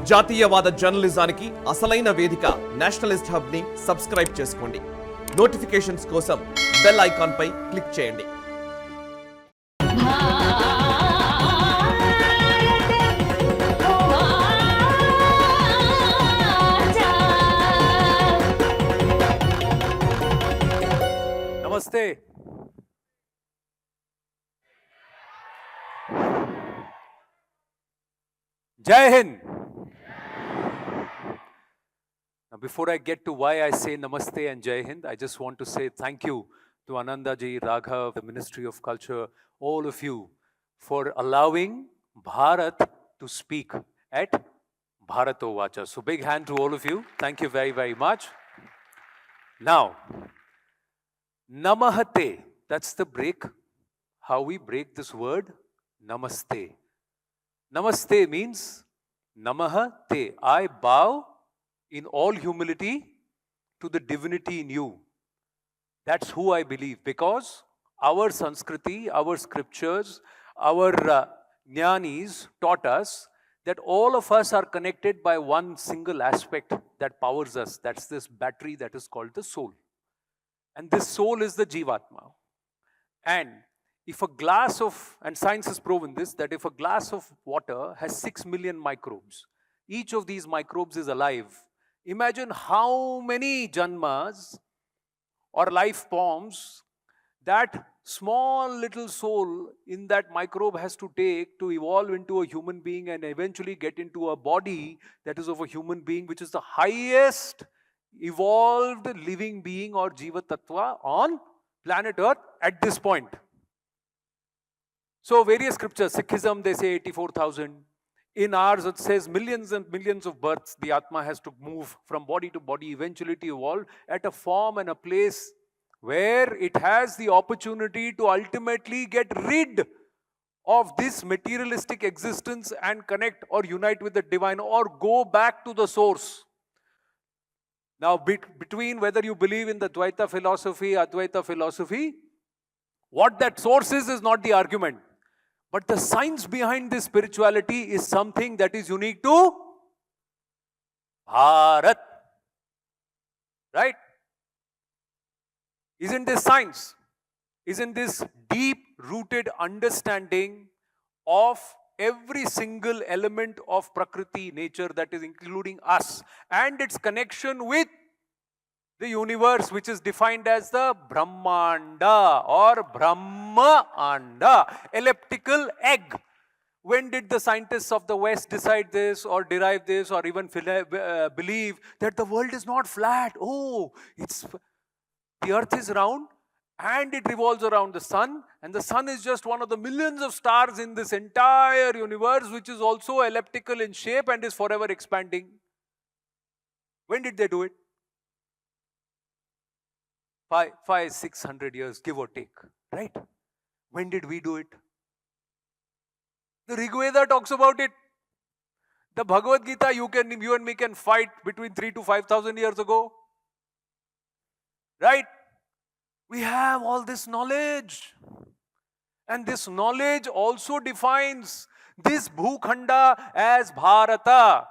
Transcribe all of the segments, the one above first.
జాతీయవాద జర్నలిజానికి అసలైన వేదిక నేషనలిస్ట్ హబ్ ని సబ్స్క్రైబ్ చేసుకోండి. నోటిఫికేషన్స్ కోసం బెల్ ఐకాన్ పై క్లిక్ చేయండి. నమస్తే. Jai Hind. Now, before I get to why I say Namaste and Jai Hind, I just want to say thank you to Anandaji, Raghav, the Ministry of Culture, all of you, for allowing Bharat to speak at Bharata Uvaca. So, big hand to all of you. Thank you very, very much. Now, Namahate, that's the break. How we break this word, Namaste. Namaste means Namaha Te. I bow in all humility to the divinity in you. That's who I believe, because our Sanskriti, our scriptures, our Jnanis taught us that all of us are connected by one single aspect that powers us. That's this battery that is called the soul. And this soul is the Jivatma. And if a glass of, and science has proven this, that if a glass of water has 6 million microbes, each of these microbes is alive. Imagine how many janmas or life forms that small little soul in that microbe has to take to evolve into a human being and eventually get into a body that is of a human being, which is the highest evolved living being or Jiva Tattva on planet Earth at this point. So various scriptures, Sikhism they say 84,000. In ours it says millions and millions of births the Atma has to move from body to body, eventually to evolve at a form and a place where it has the opportunity to ultimately get rid of this materialistic existence and connect or unite with the divine or go back to the source. Now between whether you believe in the Dvaita philosophy, Advaita philosophy, what that source is not the argument. But the science behind this spirituality is something that is unique to Bharat. Right? Isn't this science? Isn't this deep-rooted understanding of every single element of Prakriti, nature, that is including us, and its connection with the universe, which is defined as the Brahmanda or Brahma-anda, elliptical egg. When did the scientists of the West decide this or derive this or even believe that the world is not flat? Oh, the earth is round and it revolves around the sun, and the sun is just one of the millions of stars in this entire universe, which is also elliptical in shape and is forever expanding. When did they do it? 500-600 years, give or take, right? When did we do it? The Rig Veda talks about it. The Bhagavad Gita, you and me can fight between 3,000 to 5,000 years ago. Right? We have all this knowledge. And this knowledge also defines this Bhukhanda as Bharata.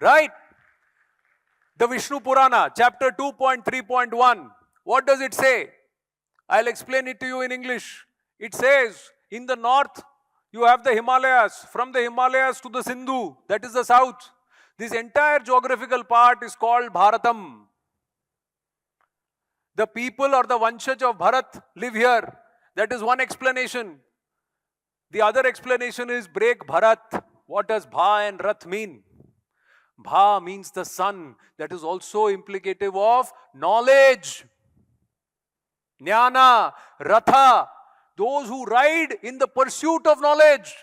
Right? The Vishnu Purana, chapter 2.3.1. What does it say? I'll explain it to you in English. It says, in the north, you have the Himalayas. From the Himalayas to the Sindhu, that is the south. This entire geographical part is called Bharatam. The people or the Vanshaj of Bharat live here. That is one explanation. The other explanation is break Bharat. What does Bha and Rath mean? Bha means the sun. That is also implicative of knowledge. Jnana, Ratha, those who ride in the pursuit of knowledge.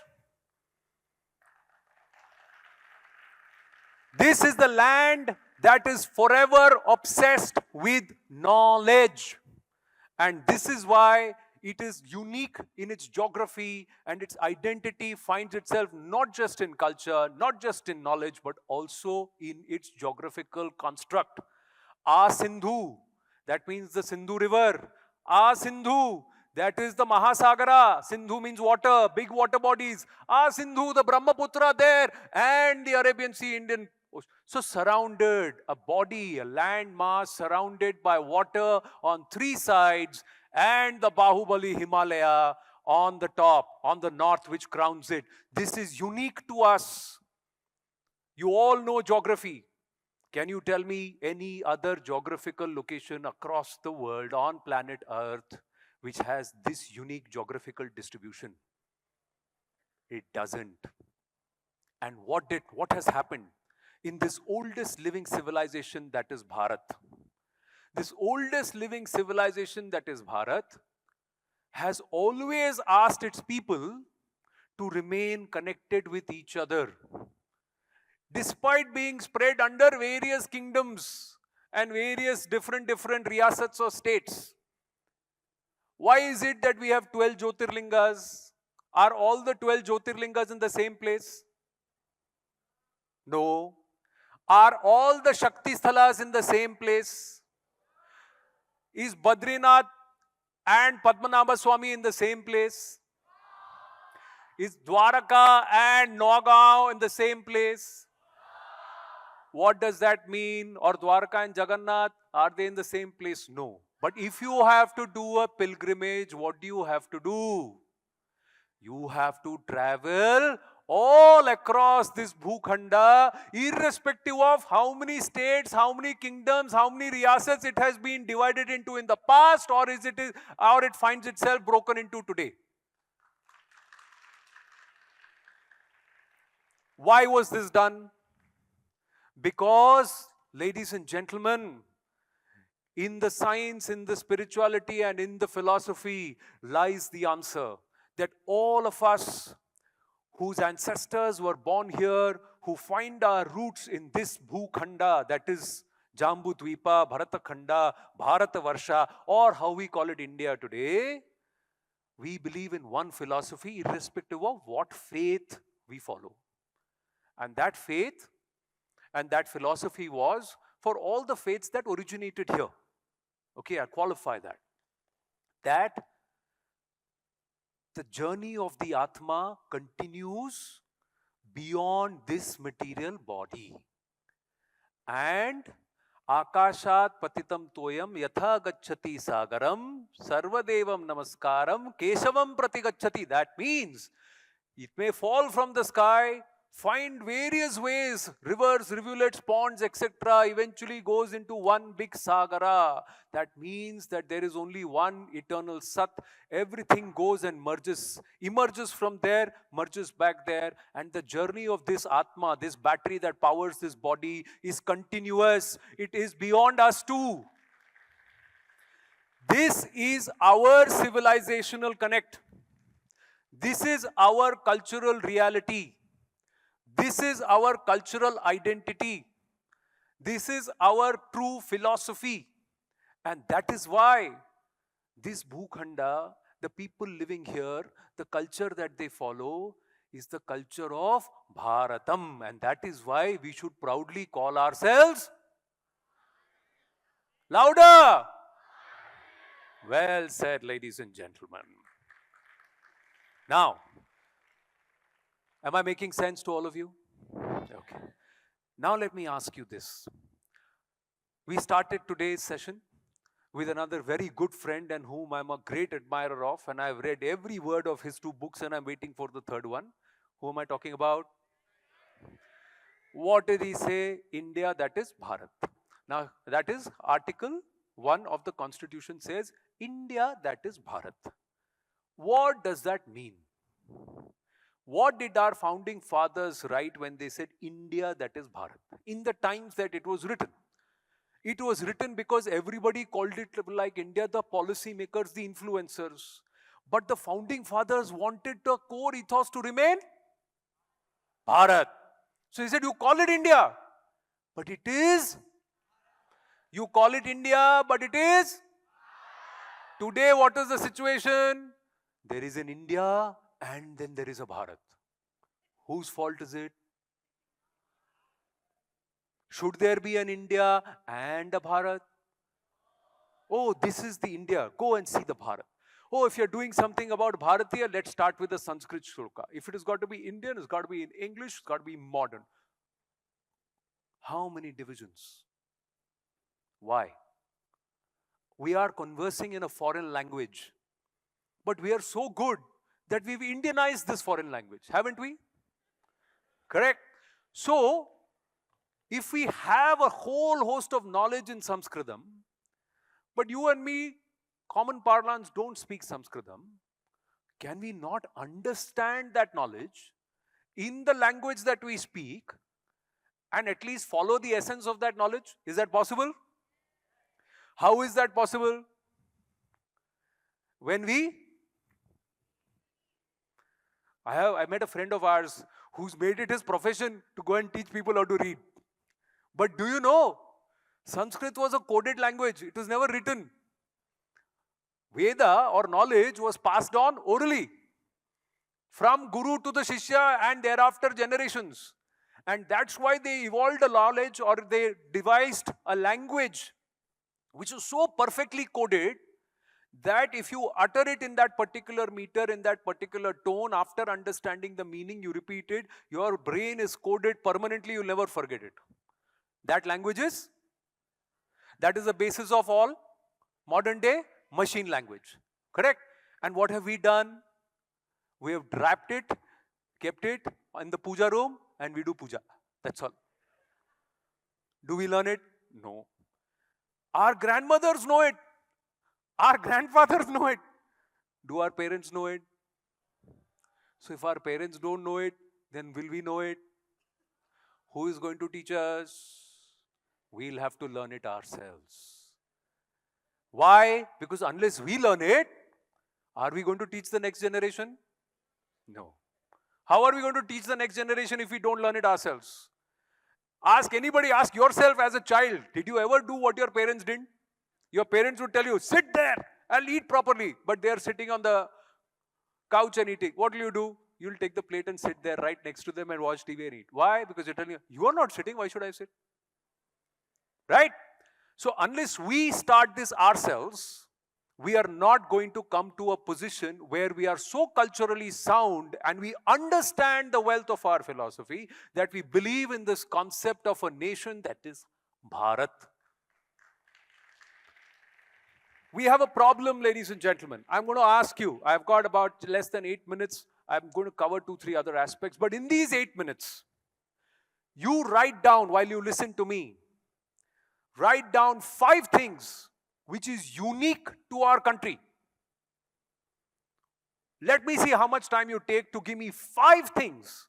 This is the land that is forever obsessed with knowledge. And this is why it is unique in its geography, and its identity finds itself not just in culture, not just in knowledge, but also in its geographical construct. A Sindhu, that means the Sindhu river. A Sindhu, That is the Mahasagara. Sindhu means water, big water bodies. Sindhu, the Brahmaputra there, and the Arabian Sea, Indian Ocean. So surrounded, a body, a land mass surrounded by water on three sides, and the Bahubali Himalaya on the top, on the north, which crowns it. This is unique to us. You all know geography. Can you tell me any other geographical location across the world on planet Earth which has this unique geographical distribution? It doesn't. And what has happened in this oldest living civilization, that is Bharat? This oldest living civilization, that is Bharat, has always asked its people to remain connected with each other, despite being spread under various kingdoms and various different riyasats or states. Why is it that we have 12 Jyotirlingas? Are all the 12 Jyotirlingas in the same place? No. Are all the Shakti Sthalas in the same place? Is Badrinath and Padmanabha Swami in the same place? Is Dwaraka and Nagaon in the same place? What does that mean? Or Dwaraka and Jagannath, are they in the same place? No. But if you have to do a pilgrimage, what do you have to do? You have to travel all across this Bhukhanda, irrespective of how many states, how many kingdoms, how many riyasats it has been divided into in the past, or it finds itself broken into today. Why was this done? Because, ladies and gentlemen, in the science, in the spirituality, and in the philosophy lies the answer that all of us whose ancestors were born here, who find our roots in this Bhukhanda, that is Jambu Dvipa, Bharata Khanda, Bharata Varsha, or how we call it India today, we believe in one philosophy irrespective of what faith we follow. And that faith and that philosophy was for all the faiths that originated here. Okay, I qualify that. That the journey of the Atma continues beyond this material body. And Akashat patitam toyam yatha gacchati sagaram sarvadevam namaskaram keshavam pratigacchati. That means it may fall from the sky, find various ways, rivers, rivulets, ponds, etc. eventually goes into one big sagara. That means that there is only one eternal Sat. Everything goes and merges, emerges from there, merges back there. And the journey of this Atma, this battery that powers this body, is continuous. It is beyond us too. This is our civilizational connect. This is our cultural reality. This is our cultural identity. This is our true philosophy. And that is why this Bhukhanda, the people living here, the culture that they follow is the culture of Bharatam. And that is why we should proudly call ourselves louder. Well said, ladies and gentlemen. Now, am I making sense to all of you? Okay. Now let me ask you this. We started today's session with another very good friend and whom I'm a great admirer of, and I've read every word of his 2 books and I'm waiting for the third one. Who am I talking about? What did he say? India, that is Bharat. Now, that is Article 1 of the Constitution says, India, that is Bharat. What does that mean? What did our founding fathers write when they said India, that is Bharat? In the times that it was written. It was written because everybody called it like India, the policy makers, the influencers. But the founding fathers wanted the core ethos to remain Bharat. So he said, you call it India, but it is. You call it India, but it is. Today, what is the situation? There is an India and then there is a Bharat. Whose fault is it? Should there be an India and a Bharat? Oh, this is the India. Go and see the Bharat. Oh, if you're doing something about Bharatiya, let's start with the Sanskrit shloka. If it has got to be Indian, it's got to be in English, it's got to be modern. How many divisions? Why? We are conversing in a foreign language, but we are so good that we've Indianized this foreign language, haven't we? Correct? So, if we have a whole host of knowledge in Sanskritam, but you and me, common parlance, don't speak Sanskritam, can we not understand that knowledge in the language that we speak and at least follow the essence of that knowledge? Is that possible? How is that possible? When I met a friend of ours who's made it his profession to go and teach people how to read. But do you know, Sanskrit was a coded language. It was never written. Veda or knowledge was passed on orally from guru to the shishya and thereafter generations. And that's why they evolved a knowledge, or they devised a language which is so perfectly coded that if you utter it in that particular meter, in that particular tone, after understanding the meaning, you repeat it, your brain is coded permanently, you'll never forget it. That language is, that is the basis of all modern day machine language. Correct? And what have we done? We have wrapped it, kept it in the puja room, and we do puja. That's all. Do we learn it? No. Our grandmothers know it. Our grandfathers know it. Do our parents know it? So if our parents don't know it, then will we know it? Who is going to teach us? We'll have to learn it ourselves. Why? Because unless we learn it, are we going to teach the next generation? No. How are we going to teach the next generation if we don't learn it ourselves? Ask anybody, ask yourself as a child, did you ever do what your parents did? Your parents would tell you, sit there and eat properly. But they are sitting on the couch and eating. What will you do? You'll take the plate and sit there right next to them and watch TV and eat. Why? Because you're telling you, you are not sitting, why should I sit? Right? So unless we start this ourselves, we are not going to come to a position where we are so culturally sound and we understand the wealth of our philosophy that we believe in this concept of a nation that is Bharat. We have a problem, ladies and gentlemen. I'm going to ask you, I've got about less than 8 minutes. I'm going to cover 2-3 other aspects. But in these 8 minutes, you write down, while you listen to me, write down 5 things which is unique to our country. Let me see how much time you take to give me 5 things.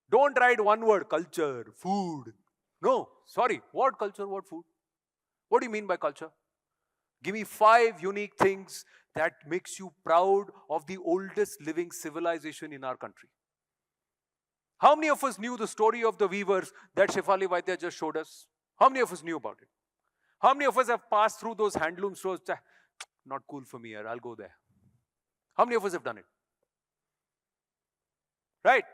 Don't write one word, culture, food. No, sorry, what culture, what food? What do you mean by culture? Give me 5 unique things that makes you proud of the oldest living civilization in our country. How many of us knew the story of the weavers that Shefali Vaidya just showed us? How many of us knew about it? How many of us have passed through those handloom stores? Not cool for me here, I'll go there. How many of us have done it? Right?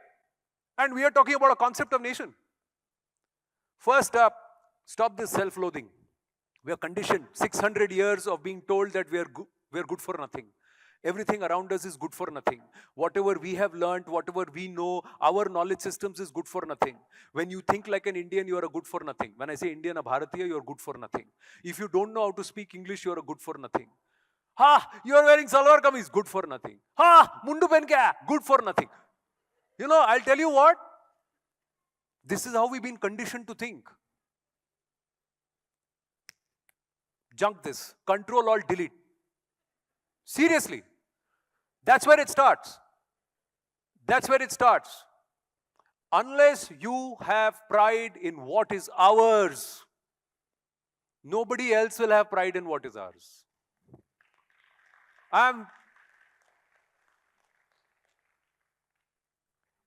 And we are talking about a concept of nation. First up, stop this self-loathing. We are conditioned 600 years of being told that we are good for nothing. Everything around us is good for nothing. Whatever we have learned, whatever we know, our knowledge systems is good for nothing. When you think like an Indian, you are a good for nothing. When I say Indian, a Bharatiya, you are good for nothing. If you don't know how to speak English, you are a good for nothing. Ha! You are wearing salwar kameez, good for nothing. Ha! Mundu pen kya? Good for nothing. You know, I'll tell you what. This is how we've been conditioned to think. Junk this. Control, Alt, delete. Seriously. That's where it starts. That's where it starts. Unless you have pride in what is ours, nobody else will have pride in what is ours.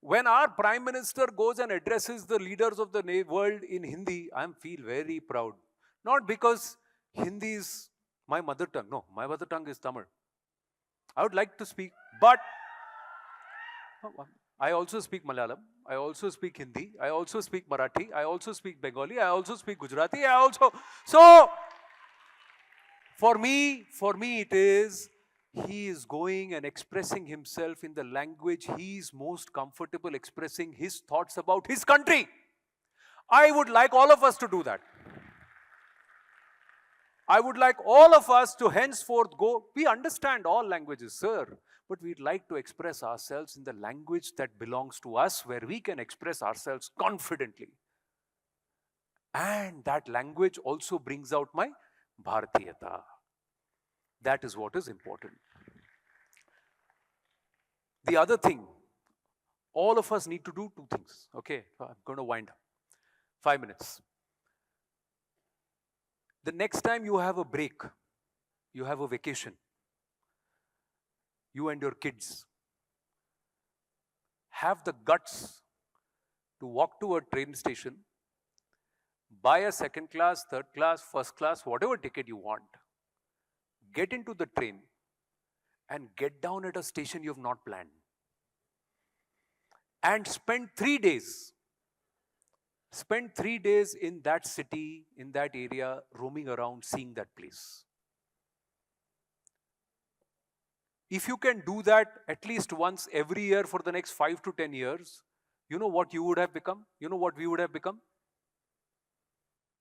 When our Prime Minister goes and addresses the leaders of the world in Hindi, I feel very proud. Not because Hindi is my mother tongue. No, my mother tongue is Tamil. I would like to speak, but I also speak Malayalam, I also speak Hindi, I also speak Marathi, I also speak Bengali, I also speak Gujarati, so, for me it is he is going and expressing himself in the language he is most comfortable expressing his thoughts about his country. I would like all of us to do that. I would like all of us to henceforth go, we understand all languages, sir, but we'd like to express ourselves in the language that belongs to us, where we can express ourselves confidently. And that language also brings out my Bharatiyata. That is what is important. The other thing, all of us need to do two things. Okay, I'm going to wind up. 5 minutes. The next time you have a break, you have a vacation, you and your kids have the guts to walk to a train station, buy a second class, third class, first class, whatever ticket you want, get into the train and get down at a station you have not planned. And spend 3 days. Spend 3 days in that city, in that area, roaming around, seeing that place. If you can do that at least once every year for the next 5 to 10 years, you know what you would have become? You know what we would have become?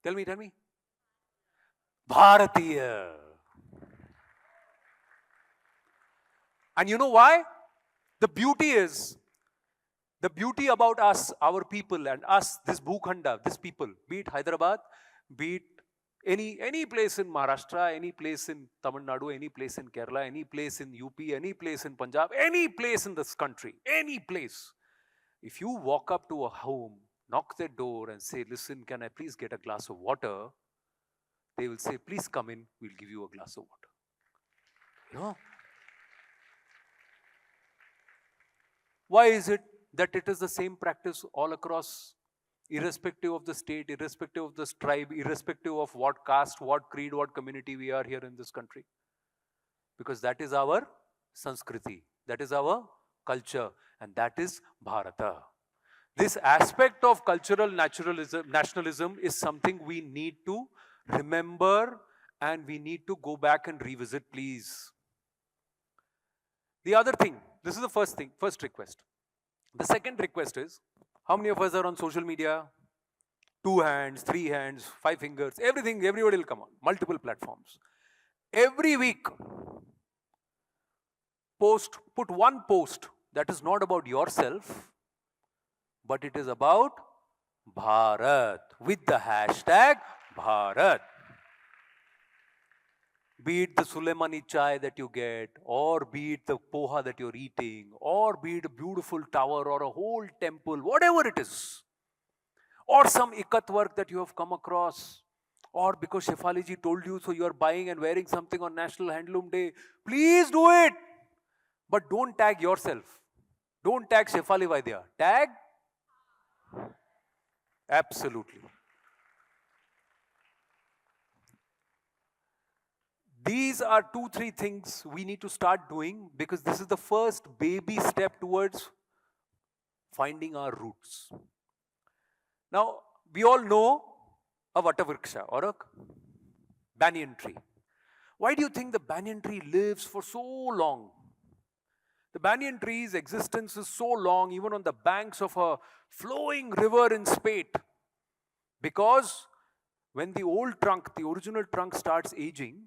Tell me. Bharatiya. And you know why? The beauty about us, our people and us, this Bhukhanda, this people, be it Hyderabad, be it any place in Maharashtra, any place in Tamil Nadu, any place in Kerala, any place in UP, any place in Punjab, any place in this country, any place. If you walk up to a home, knock their door and say, listen, can I please get a glass of water? They will say, please come in, we'll give you a glass of water. You know? Why is it that it is the same practice all across, irrespective of the state, irrespective of the tribe, irrespective of what caste, what creed, what community we are here in this country? Because that is our Sanskriti, that is our culture, and that is Bharata. This aspect of cultural nationalism is something we need to remember and we need to go back and revisit, please. The other thing, this is the first request. The second request is, how many of us are on social media? 2 hands, 3 hands, 5 fingers, everything, everybody will come on, multiple platforms. Every week, put one post that is not about yourself, but it is about Bharat, with the hashtag Bharat. Be it the Sulaimani chai that you get, or be it the poha that you're eating, or be it a beautiful tower or a whole temple, whatever it is. Or some ikat work that you have come across, or because Shefaliji told you, so you are buying and wearing something on National Handloom Day. Please do it. But don't tag yourself. Don't tag Shefali Vaidya. Tag? Absolutely. These are 2-3 things we need to start doing, because this is the first baby step towards finding our roots. Now, we all know a Vatavriksha or a banyan tree. Why do you think the banyan tree lives for so long? The banyan tree's existence is so long, even on the banks of a flowing river in Spate, because when the old trunk, the original trunk starts aging,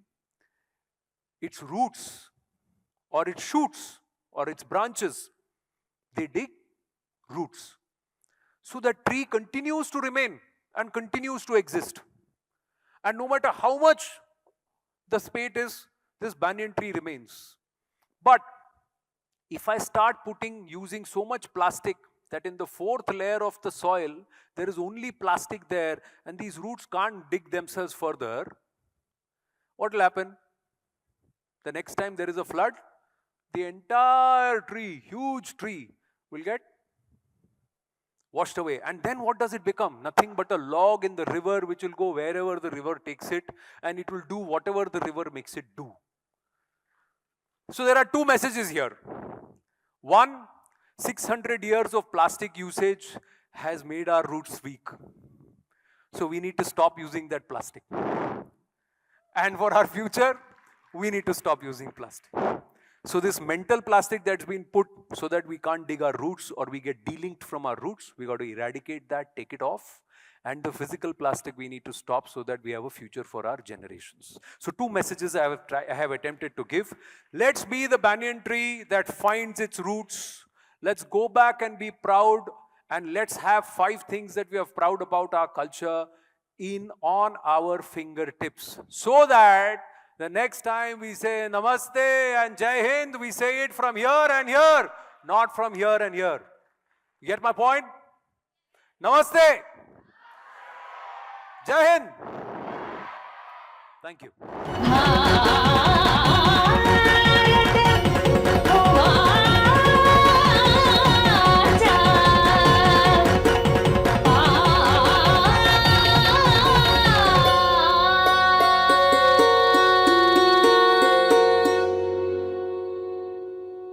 its roots or its shoots or its branches, they dig roots. So that tree continues to remain and continues to exist. And no matter how much the spate is, this banyan tree remains. But if I start using so much plastic that in the 4th layer of the soil, there is only plastic there and these roots can't dig themselves further, what will happen? The next time there is a flood, the entire tree, huge tree, will get washed away. And then what does it become? Nothing but a log in the river, which will go wherever the river takes it, and it will do whatever the river makes it do. So there are 2 messages here. One, 600 years of plastic usage has made our roots weak. So we need to stop using that plastic. And for our future, we need to stop using plastic. So this mental plastic that's been put so that we can't dig our roots or we get delinked from our roots, we got to eradicate that, take it off. And the physical plastic we need to stop so that we have a future for our generations. So 2 messages I have attempted to give. Let's be the banyan tree that finds its roots. Let's go back and be proud, and let's have 5 things that we are proud about our culture on our fingertips, so that the next time we say Namaste and Jai Hind, we say it from here and here, not from here and here. You get my point? Namaste. Jai Hind. Thank you.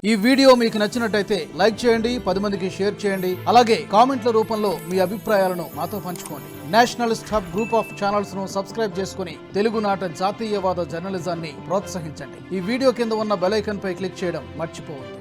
ఈ video మీకు నచ్చినట్టయితే like చేయండి, 10 మందికి share చేయండి. అలాగే కామెంట్ల రూపంలో మీ అభిప్రాయాలను మాతో పంచుకోండి. Nationalist hub group of channels ను సబ్స్క్రైబ్ చేసుకుని తెలుగునాట జాతీయవాద జర్నలిజాన్ని ప్రోత్సహించండి. ఈ వీడియో కింద ఉన్న బెల్ ఐకాన్ పై క్లిక్ చేయడం మర్చిపోవద్దు.